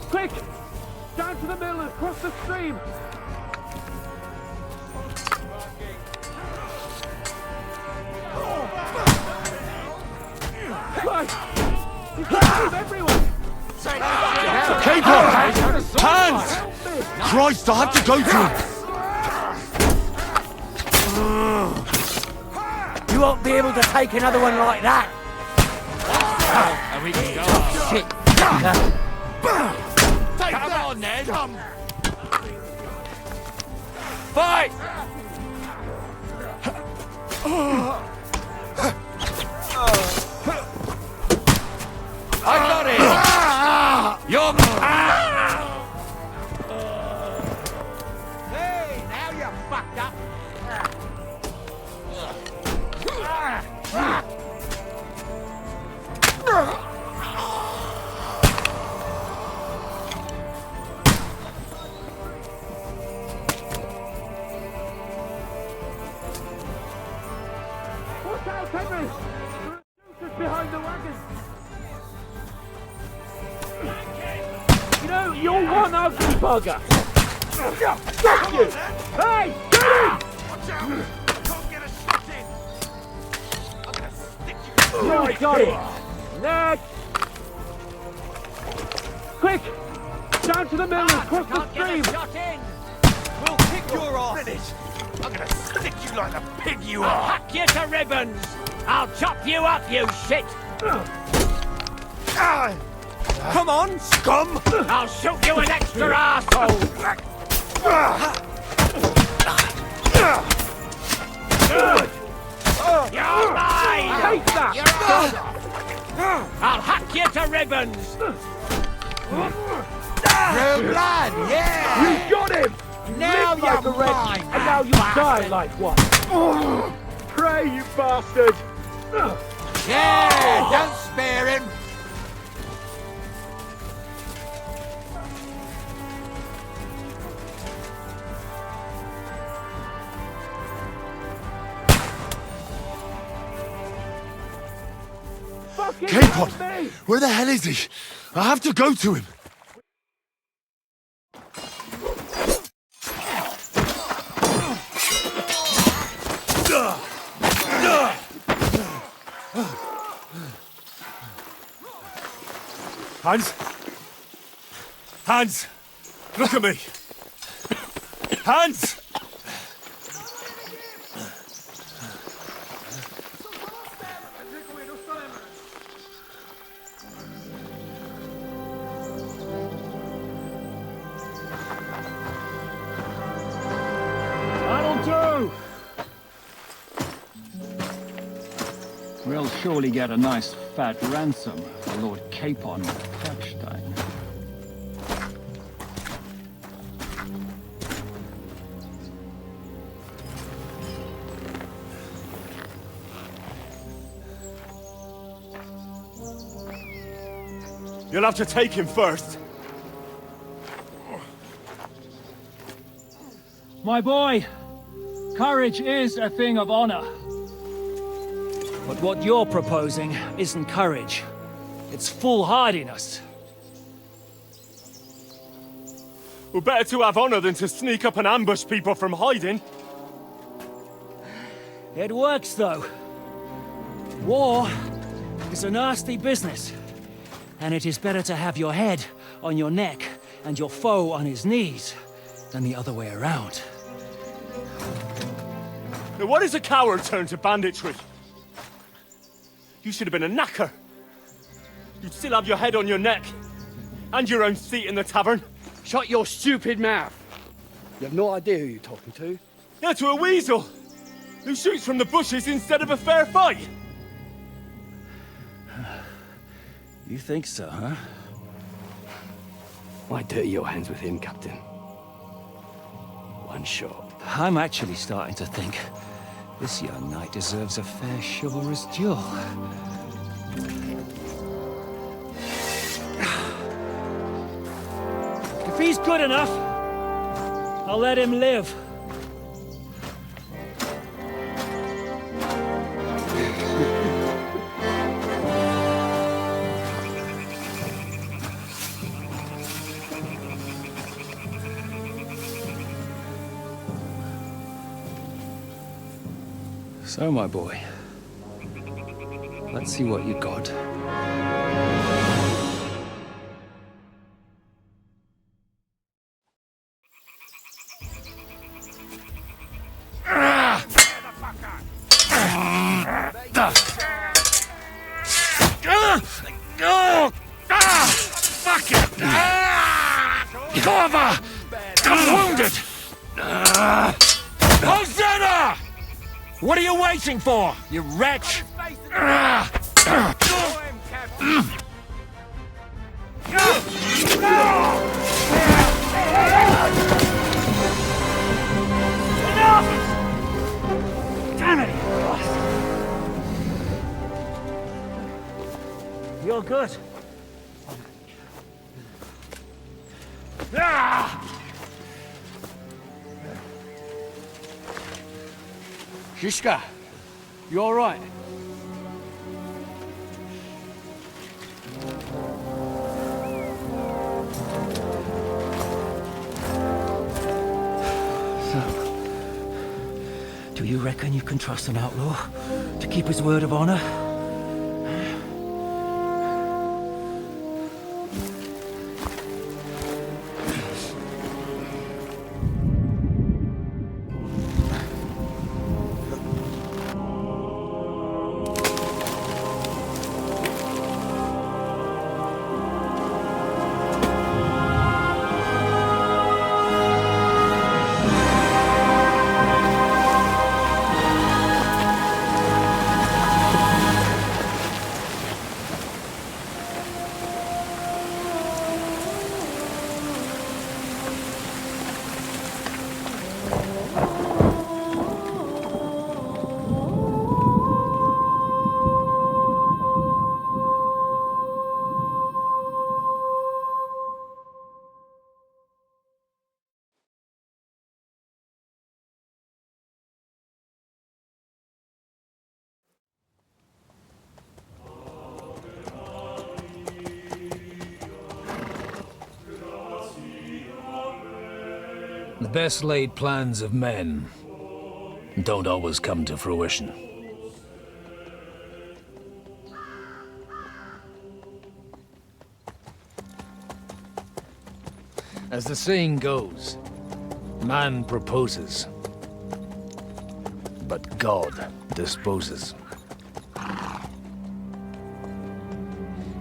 Speaker 20: Quick! Down to the mill and across the stream! Right! He's got everyone!
Speaker 10: Caper! Hands! Christ, I have to go through!
Speaker 11: You won't be able to take another one like that! And we can go on. Shit! Come on, then! Fight! I got it! You're... Hey, now you're fucked up!
Speaker 20: Watch out, Henry! There are shooters behind the wagon! You know, you're one ugly bugger! Fuck you! Hey, get him!
Speaker 11: Watch out! I can't get a shot in! I'm gonna stick you...
Speaker 20: Right, got it! Next! Quick! Down to the mill and cross the stream!
Speaker 11: We'll kick your ass! I'm gonna stick you like the pig you
Speaker 6: I'll
Speaker 11: are!
Speaker 6: hack you to ribbons! I'll chop you up, you shit!
Speaker 11: Come on, scum!
Speaker 6: I'll shoot you an extra arsehole! Good! You're mine!
Speaker 20: I hate that!
Speaker 6: I'll hack you to ribbons!
Speaker 7: Real blood, yeah!
Speaker 20: You got him!
Speaker 7: Now
Speaker 20: Live like
Speaker 7: you're
Speaker 20: a red,
Speaker 7: mine,
Speaker 20: and now you die like one. Pray, you bastard!
Speaker 7: Yeah, don't spare him.
Speaker 1: Capon! Where the hell is he? I have to go to him. Hans? Hans! Look at me! Hans!
Speaker 20: That'll do! We'll surely get a nice fat ransom for Lord Capon Krepstein.
Speaker 1: You'll have to take him first.
Speaker 20: My boy, courage is a thing of honor. But what you're proposing isn't courage. It's foolhardiness.
Speaker 1: Well, better to have honor than to sneak up and ambush people from hiding.
Speaker 20: It works, though. War is a nasty business. And it is better to have your head on your neck and your foe on his knees than the other way around.
Speaker 1: Now, what is a coward turned to banditry? You should have been a knacker. You'd still have your head on your neck. And your own seat in the tavern.
Speaker 21: Shut your stupid mouth! You have no idea who you're talking to.
Speaker 1: Yeah, to a weasel! Who shoots from the bushes instead of a fair fight!
Speaker 20: You think so, huh?
Speaker 21: Why dirty your hands with him, Captain? One shot.
Speaker 20: I'm actually starting to think this young knight deserves a fair chivalrous duel. If he's good enough, I'll let him live. So, my boy, let's see what you got.
Speaker 11: Fuck it! Cover! I'm wounded! Hosanna! What are you waiting for, you wretch?
Speaker 20: Damn it! You're good.
Speaker 21: Shishka, you all right?
Speaker 20: So, do you reckon you can trust an outlaw to keep his word of honor?
Speaker 8: The best laid plans of men don't always come to fruition. As the saying goes, man proposes, but God disposes.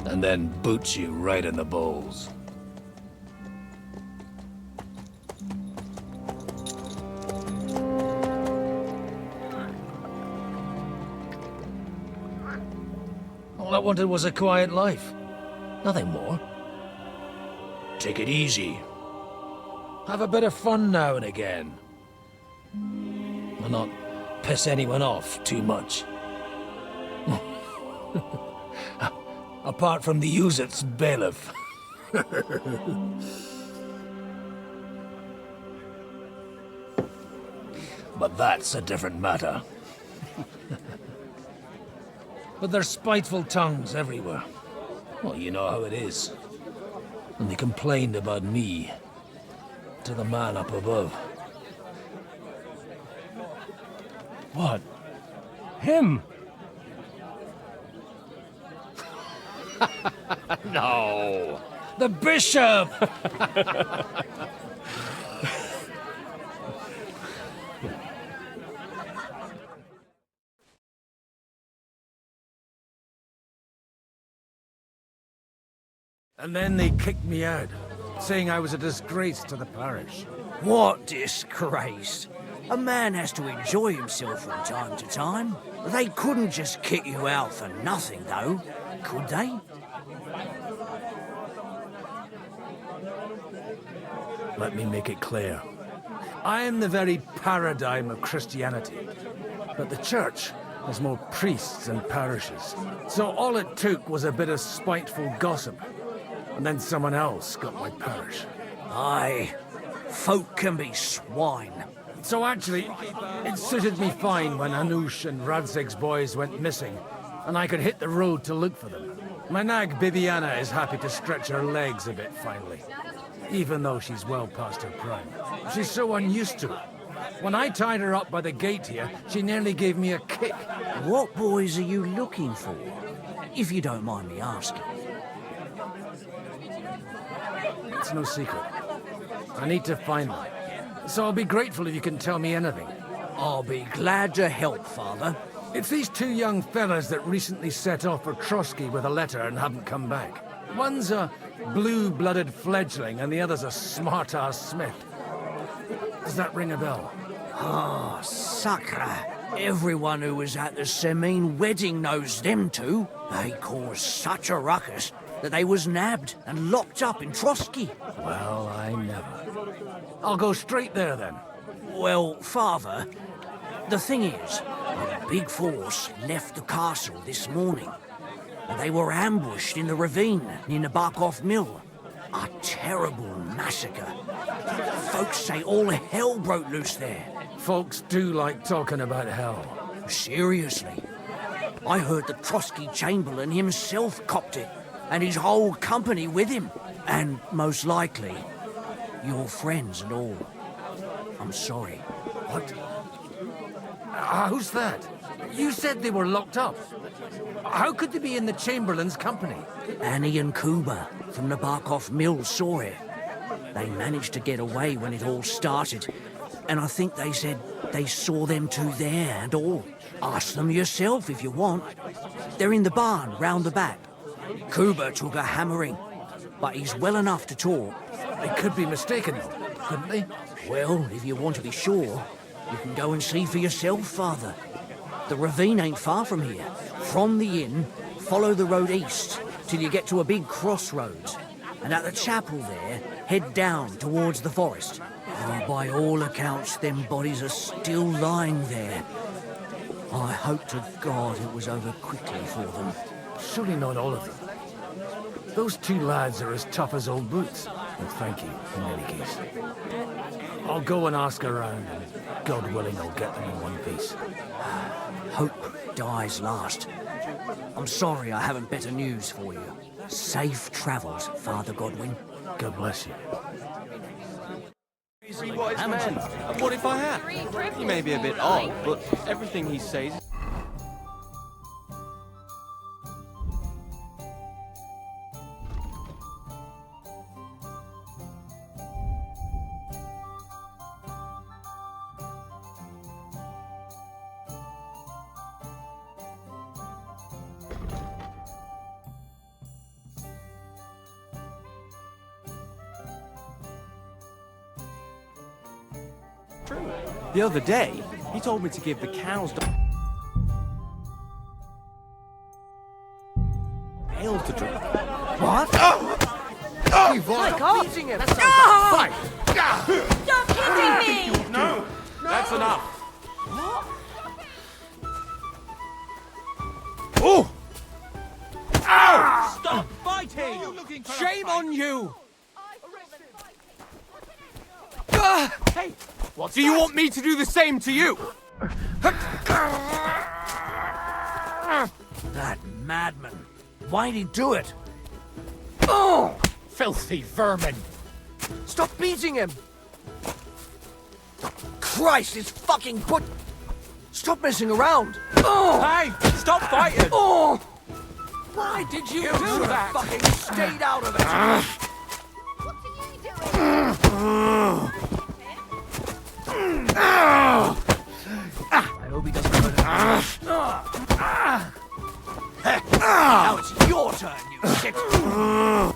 Speaker 8: And then boots you right in the balls. All I wanted was a quiet life. Nothing more. Take it easy. Have a bit of fun now and again. And not piss anyone off too much. Apart from the Uzit's bailiff. But that's a different matter. But there's spiteful tongues everywhere. Well, you know how it is. And they complained about me to the man up above.
Speaker 20: What? Him?
Speaker 8: No! The bishop!
Speaker 9: And then they kicked me out, saying I was a disgrace to the parish.
Speaker 22: What disgrace? A man has to enjoy himself from time to time. They couldn't just kick you out for nothing, though, could they?
Speaker 9: Let me make it clear. I am the very paradigm of Christianity. But the church has more priests and parishes. So all it took was a bit of spiteful gossip. And then someone else got my parish.
Speaker 22: Aye, folk can be swine.
Speaker 9: So actually, it suited me fine when Anush and Radzig's boys went missing, and I could hit the road to look for them. My nag Bibiana is happy to stretch her legs a bit finally, even though she's well past her prime. She's so unused to it. When I tied her up by the gate here, she nearly gave me a kick.
Speaker 22: What boys are you looking for, if you don't mind me asking?
Speaker 9: It's no secret. I need to find them. So I'll be grateful if you can tell me anything.
Speaker 22: I'll be glad to help, Father.
Speaker 9: It's these two young fellas that recently set off for Trotsky with a letter and haven't come back. One's a blue-blooded fledgling and the other's a smart-ass smith. Does that ring a bell?
Speaker 22: Ah, Sakra. Everyone who was at the Semine wedding knows them two. They caused such a ruckus that they was nabbed and locked up in Trotsky.
Speaker 9: Well, I never. I'll go straight there, then.
Speaker 22: Well, Father, the thing is, a big force left the castle this morning, and they were ambushed in the ravine near the Barkov Mill. A terrible massacre. Folks say all hell broke loose there.
Speaker 9: Folks do like talking about hell.
Speaker 22: Seriously. I heard the Trotsky Chamberlain himself copped it, and his whole company with him. And most likely, your friends and all. I'm sorry.
Speaker 9: What? How's that? You said they were locked up. How could they be in the Chamberlain's company?
Speaker 22: Annie and Kuba from the Barkov Mill saw it. They managed to get away when it all started, and I think they said they saw them two there and all. Ask them yourself if you want. They're in the barn round the back. Kuba took a hammering, but he's well enough to talk.
Speaker 9: They could be mistaken, though, couldn't they?
Speaker 22: Well, if you want to be sure, you can go and see for yourself, Father. The ravine ain't far from here. From the inn, follow the road east till you get to a big crossroads. And at the chapel there, head down towards the forest. Oh, by all accounts, them bodies are still lying there. I hope to God it was over quickly for them.
Speaker 9: Surely not all of them. Those two lads are as tough as old boots. And thank you, in any case. I'll go and ask around, and God willing, I'll get them in one piece.
Speaker 22: Hope dies last. I'm sorry I haven't better news for you. Safe travels, Father Godwin.
Speaker 9: God bless you.
Speaker 19: Three wise men. And what if I had? He may be a bit odd, but everything he says... The other day, he told me to give the cows ale to drink. What?
Speaker 17: Oh my God!
Speaker 19: Beating him!
Speaker 17: That sounds like a fight!
Speaker 5: Stop hitting me!
Speaker 19: No! That's enough!
Speaker 17: Oh!
Speaker 19: Ow! Stop fighting! Shame on you! Hey! What do you want me to do the same to you?
Speaker 22: That madman. Why'd he do it?
Speaker 17: Oh! Filthy vermin! Stop beating him! Christ, his fucking put... Stop messing around! Oh!
Speaker 19: Hey! Stop fighting!
Speaker 17: Oh! Why did you do that? Fucking stayed out of it! I hope he doesn't hurt him. Now it's your turn, you shit! No!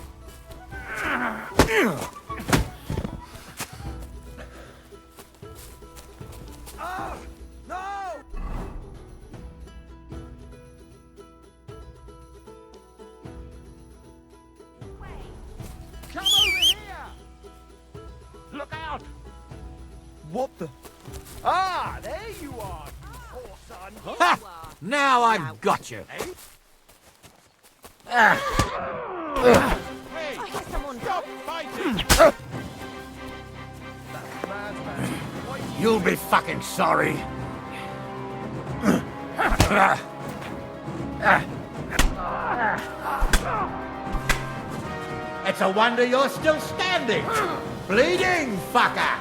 Speaker 17: Come over here! Look out!
Speaker 19: What the...
Speaker 17: Ah, there you are, you poor son.
Speaker 22: Ha! Now I've got you.
Speaker 17: Hey,
Speaker 5: stop
Speaker 17: fighting! You'll be fucking sorry. It's a wonder you're still standing. Bleeding fucker.